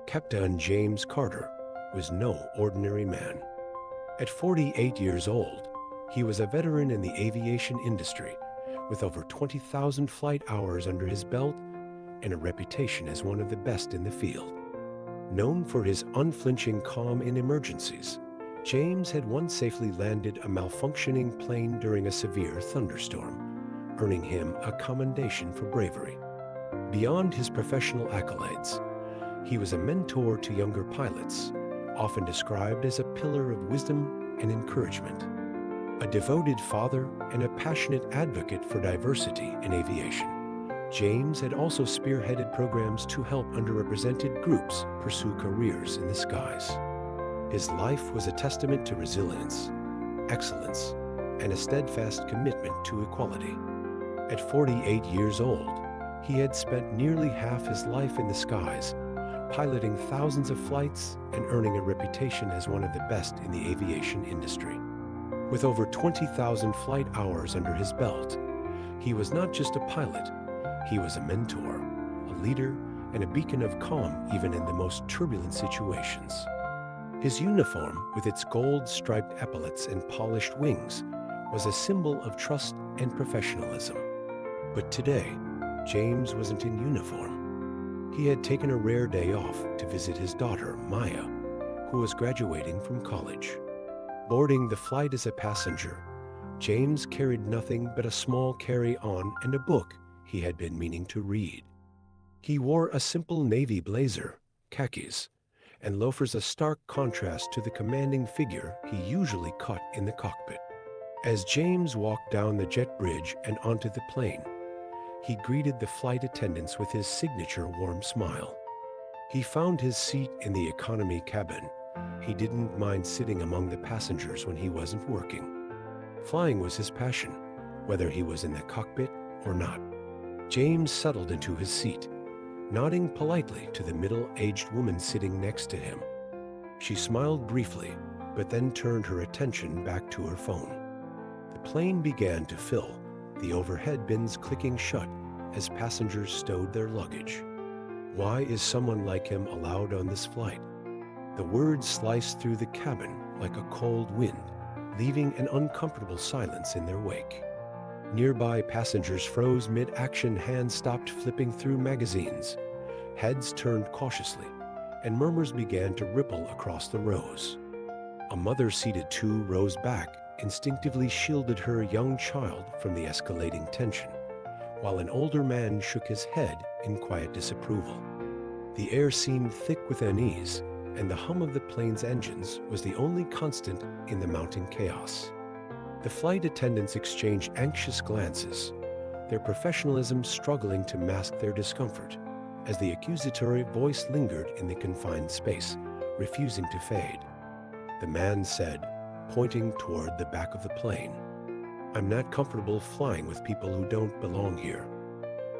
Captain James Carter was no ordinary man. At 48 years old, he was a veteran in the aviation industry with over 20,000 flight hours under his belt and a reputation as one of the best in the field. Known for his unflinching calm in emergencies, James had once safely landed a malfunctioning plane during a severe thunderstorm, earning him a commendation for bravery. Beyond his professional accolades, he was a mentor to younger pilots, often described as a pillar of wisdom and encouragement. A devoted father and a passionate advocate for diversity in aviation, James had also spearheaded programs to help underrepresented groups pursue careers in the skies. His life was a testament to resilience, excellence, and a steadfast commitment to equality. At 48 years old, he had spent nearly half his life in the skies, piloting thousands of flights and earning a reputation as one of the best in the aviation industry. With over 20,000 flight hours under his belt, he was not just a pilot, he was a mentor, a leader, and a beacon of calm even in the most turbulent situations. His uniform, with its gold-striped epaulets and polished wings, was a symbol of trust and professionalism. But today, James wasn't in uniform. He had taken a rare day off to visit his daughter, Maya, who was graduating from college. Boarding the flight as a passenger, James carried nothing but a small carry-on and a book he had been meaning to read. He wore a simple navy blazer, khakis, and loafers, a stark contrast to the commanding figure he usually caught in the cockpit. As James walked down the jet bridge and onto the plane, he greeted the flight attendants with his signature warm smile. He found his seat in the economy cabin. He didn't mind sitting among the passengers when he wasn't working. Flying was his passion, whether he was in the cockpit or not. James settled into his seat, nodding politely to the middle-aged woman sitting next to him. She smiled briefly, but then turned her attention back to her phone. The plane began to fill, the overhead bins clicking shut as passengers stowed their luggage. Why is someone like him allowed on this flight? The words sliced through the cabin like a cold wind, leaving an uncomfortable silence in their wake. Nearby passengers froze mid-action, hands stopped flipping through magazines, heads turned cautiously, and murmurs began to ripple across the rows. A mother seated 2 rows back instinctively shielded her young child from the escalating tension, while an older man shook his head in quiet disapproval. The air seemed thick with unease, and the hum of the plane's engines was the only constant in the mounting chaos. The flight attendants exchanged anxious glances, their professionalism struggling to mask their discomfort, as the accusatory voice lingered in the confined space, refusing to fade. The man said, pointing toward the back of the plane, "I'm not comfortable flying with people who don't belong here."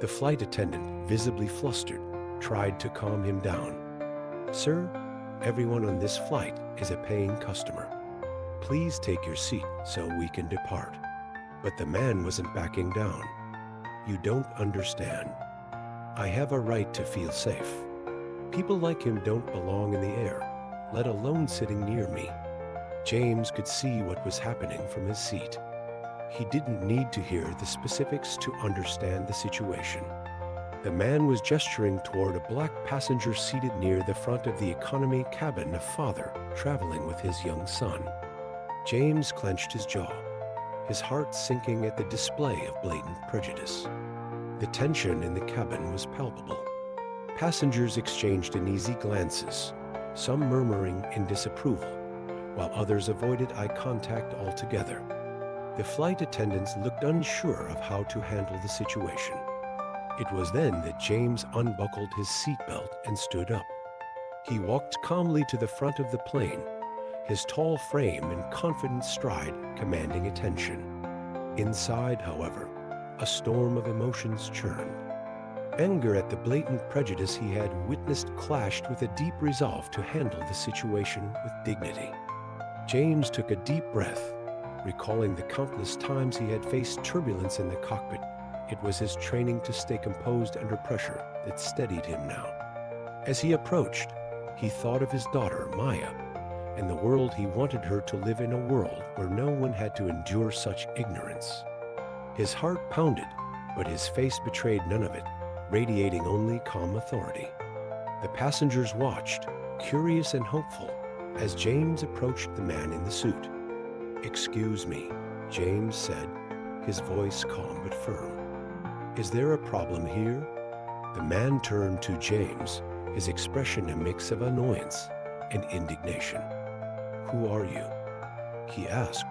The flight attendant, visibly flustered, tried to calm him down. "Sir, everyone on this flight is a paying customer. Please take your seat so we can depart." But the man wasn't backing down. "You don't understand. I have a right to feel safe. People like him don't belong in the air, let alone sitting near me." James could see what was happening from his seat. He didn't need to hear the specifics to understand the situation. The man was gesturing toward a black passenger seated near the front of the economy cabin, a father traveling with his young son. James clenched his jaw, his heart sinking at the display of blatant prejudice. The tension in the cabin was palpable. Passengers exchanged uneasy glances, some murmuring in disapproval, while others avoided eye contact altogether. The flight attendants looked unsure of how to handle the situation. It was then that James unbuckled his seatbelt and stood up. He walked calmly to the front of the plane, his tall frame and confident stride commanding attention. Inside, however, a storm of emotions churned. Anger at the blatant prejudice he had witnessed clashed with a deep resolve to handle the situation with dignity. James took a deep breath, recalling the countless times he had faced turbulence in the cockpit. It was his training to stay composed under pressure that steadied him now. As he approached, He thought of his daughter, Maya, and the world he wanted her to live in, a world where no one had to endure such ignorance. His heart pounded, but his face betrayed none of it, radiating only calm authority. The passengers watched, curious and hopeful, as James approached the man in the suit. "Excuse me," James said, his voice calm but firm. "Is there a problem here?" The man turned to James, his expression a mix of annoyance and indignation. "Who are you?" he asked.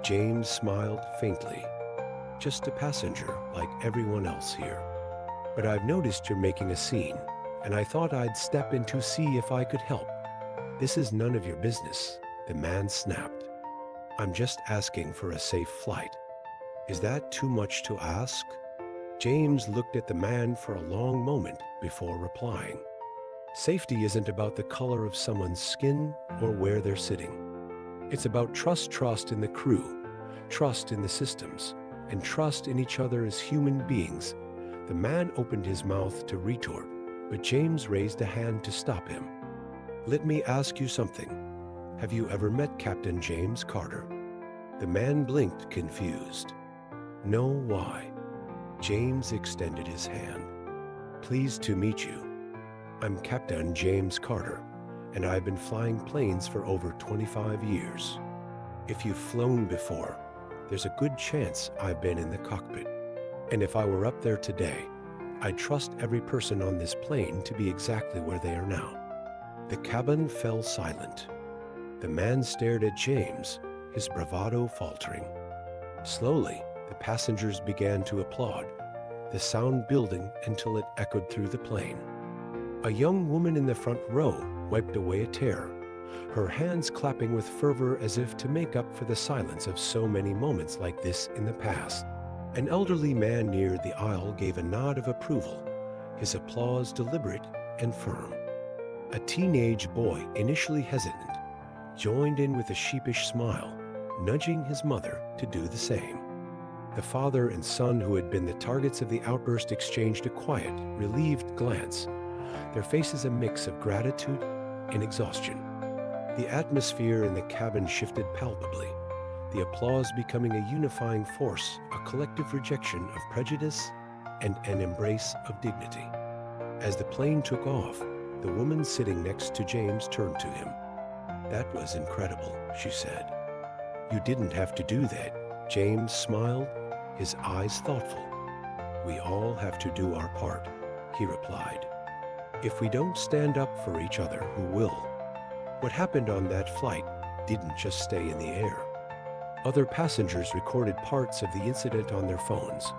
James smiled faintly. "Just a passenger like everyone else here. But I've noticed you're making a scene, and I thought I'd step in to see if I could help." "This is none of your business," the man snapped. "I'm just asking for a safe flight." "Is that too much to ask?" James looked at the man for a long moment before replying. "Safety isn't about the color of someone's skin or where they're sitting. It's about trust in the crew, trust in the systems, and trust in each other as human beings." The man opened his mouth to retort, but James raised a hand to stop him. "Let me ask you something. Have you ever met Captain James Carter?" The man blinked, confused. "No, why?" James extended his hand. "Pleased to meet you. I'm Captain James Carter, and I've been flying planes for over 25 years. If you've flown before, there's a good chance I've been in the cockpit. And if I were up there today, I'd trust every person on this plane to be exactly where they are now." The cabin fell silent. The man stared at James, his bravado faltering. Slowly, the passengers began to applaud, the sound building until it echoed through the plane. A young woman in the front row wiped away a tear, her hands clapping with fervor as if to make up for the silence of so many moments like this in the past. An elderly man near the aisle gave a nod of approval, his applause deliberate and firm. A teenage boy, initially hesitant, joined in with a sheepish smile, nudging his mother to do the same. The father and son who had been the targets of the outburst exchanged a quiet, relieved glance, their faces a mix of gratitude and exhaustion. The atmosphere in the cabin shifted palpably, the applause becoming a unifying force, a collective rejection of prejudice and an embrace of dignity. As the plane took off, the woman sitting next to James turned to him. "That was incredible," she said. "You didn't have to do that." James smiled, his eyes thoughtful. "We all have to do our part," he replied. "If we don't stand up for each other, who will?" What happened on that flight didn't just stay in the air. Other passengers recorded parts of the incident on their phones,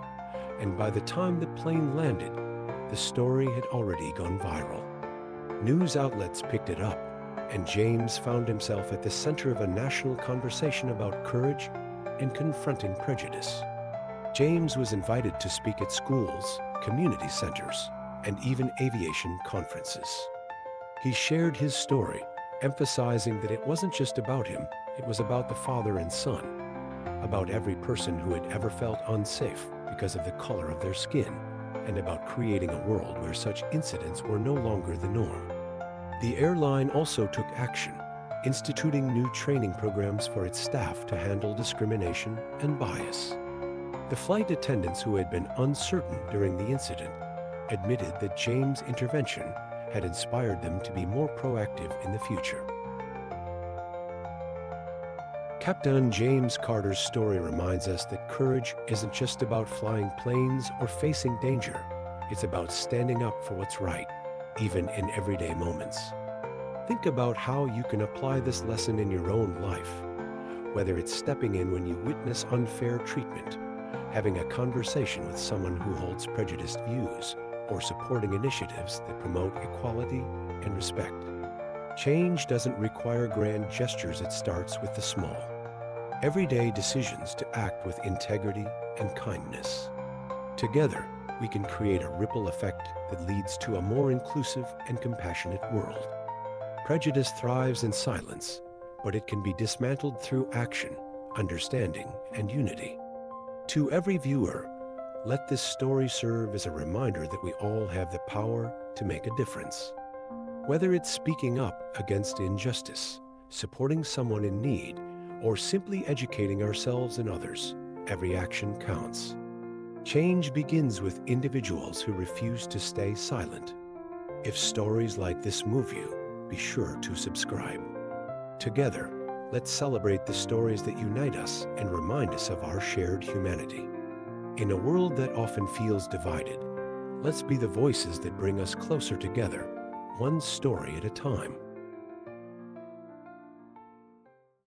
and by the time the plane landed, the story had already gone viral. News outlets picked it up, and James found himself at the center of a national conversation about courage and confronting prejudice. James was invited to speak at schools, community centers, and even aviation conferences. He shared his story, emphasizing that it wasn't just about him, it was about the father and son, about every person who had ever felt unsafe because of the color of their skin, and about creating a world where such incidents were no longer the norm. The airline also took action, instituting new training programs for its staff to handle discrimination and bias. The flight attendants who had been uncertain during the incident admitted that James' intervention had inspired them to be more proactive in the future. Captain James Carter's story reminds us that courage isn't just about flying planes or facing danger. It's about standing up for what's right, even in everyday moments. Think about how you can apply this lesson in your own life, whether it's stepping in when you witness unfair treatment, having a conversation with someone who holds prejudiced views, or supporting initiatives that promote equality and respect. Change doesn't require grand gestures, it starts with the small, everyday decisions to act with integrity and kindness. Together, we can create a ripple effect that leads to a more inclusive and compassionate world. Prejudice thrives in silence, but it can be dismantled through action, understanding, and unity. To every viewer, let this story serve as a reminder that we all have the power to make a difference. Whether it's speaking up against injustice, supporting someone in need, or simply educating ourselves and others, every action counts. Change begins with individuals who refuse to stay silent. If stories like this move you, be sure to subscribe. Together, let's celebrate the stories that unite us and remind us of our shared humanity. In a world that often feels divided, let's be the voices that bring us closer together, one story at a time.